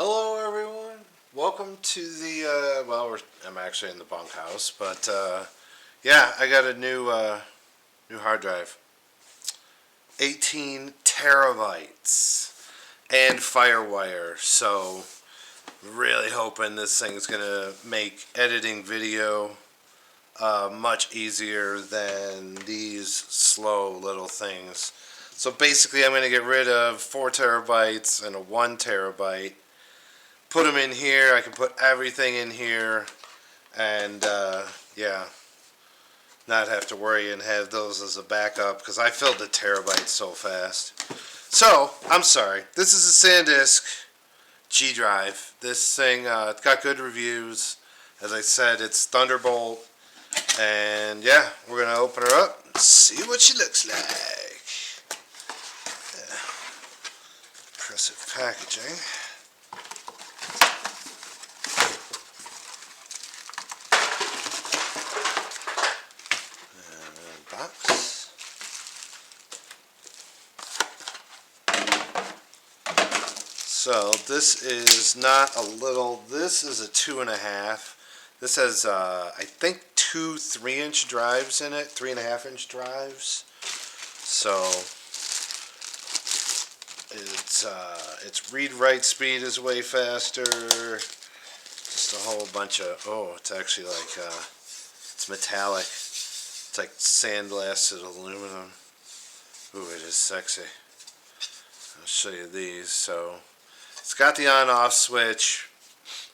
Hello everyone, welcome to the, I'm actually in the bunkhouse, but yeah, I got a new hard drive. 18 terabytes and FireWire, so really hoping this thing's gonna make editing video much easier than these slow little things. So basically I'm going to get rid of 4 terabytes and a 1 terabyte. Put them in here. I can put everything in here and yeah, not have to worry and have those as a backup because I filled the terabyte so fast. So, I'm sorry. This is a SanDisk G drive. This thing, it's got good reviews. As I said, it's Thunderbolt. And yeah, we're going to open her up and see what she looks like. Impressive packaging. And box. So this is not a little, this is a 2.5. This has, I think, 2 3-inch drives in it, 3.5-inch drives. So its read-write speed is way faster. Just a whole bunch of, oh, it's actually like, it's metallic. It's like sandblasted aluminum. Ooh, it is sexy. I'll show you these. So it's got the on-off switch.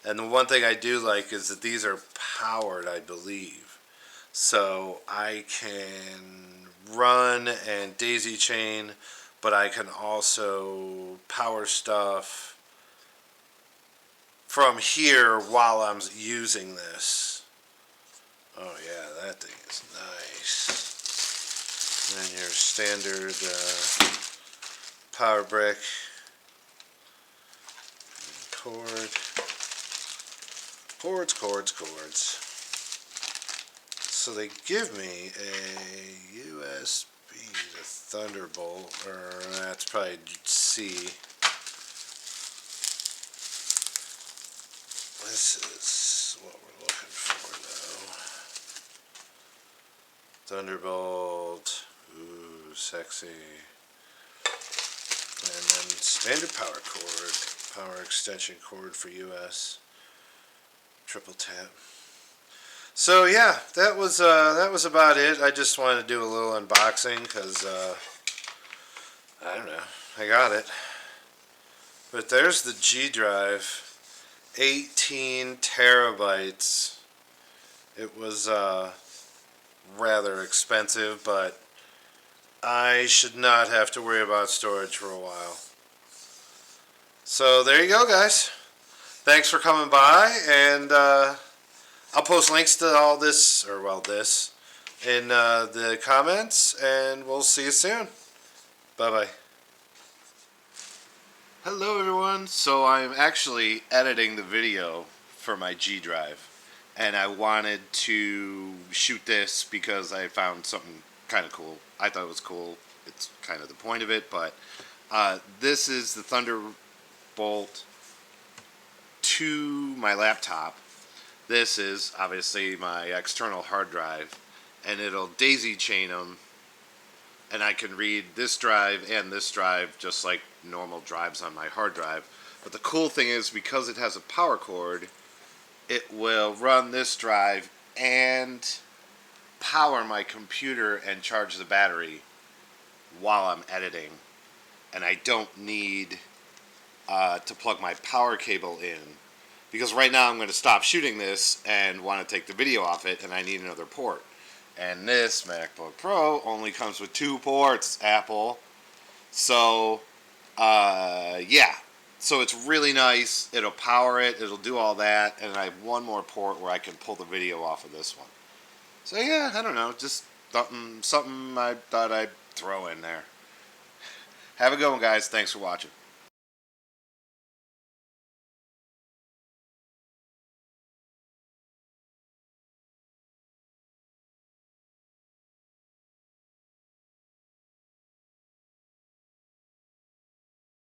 And the one thing I do like is that these are powered, I believe. So I can run and daisy chain, but I can also power stuff from here while I'm using this. Oh yeah, that thing is nice. And then your standard power brick and cord. Cords. So they give me a USB to Thunderbolt, or that's probably C. This is what we're looking for now. Thunderbolt, ooh, sexy. And then standard power cord, power extension cord for US. Triple tap. So yeah, that was about it. I just wanted to do a little unboxing because I don't know, I got it. But there's the G drive, 18 terabytes. It was rather expensive, but I should not have to worry about storage for a while. So there you go, guys. Thanks for coming by, and I'll post links to all this, or well, this, in the comments, and we'll see you soon. Bye-bye. Hello, everyone. So I'm actually editing the video for my G drive, and I wanted to shoot this because I found something kind of cool. I thought it was cool. It's kind of the point of it, but this is the Thunderbolt to my laptop. This is obviously my external hard drive, and it'll daisy chain them, and I can read this drive and this drive just like normal drives on my hard drive. But the cool thing is, because it has a power cord, it will run this drive and power my computer and charge the battery while I'm editing, and I don't need to plug my power cable in, because right now I'm going to stop shooting this and want to take the video off it, and I need another port. And this MacBook Pro only comes with 2 ports, Apple. So yeah, so it's really nice. It'll power it, it'll do all that, and I have one more port where I can pull the video off of this one. So yeah, I don't know, just something I thought I'd throw in there. Have a good one, guys. Thanks for watching.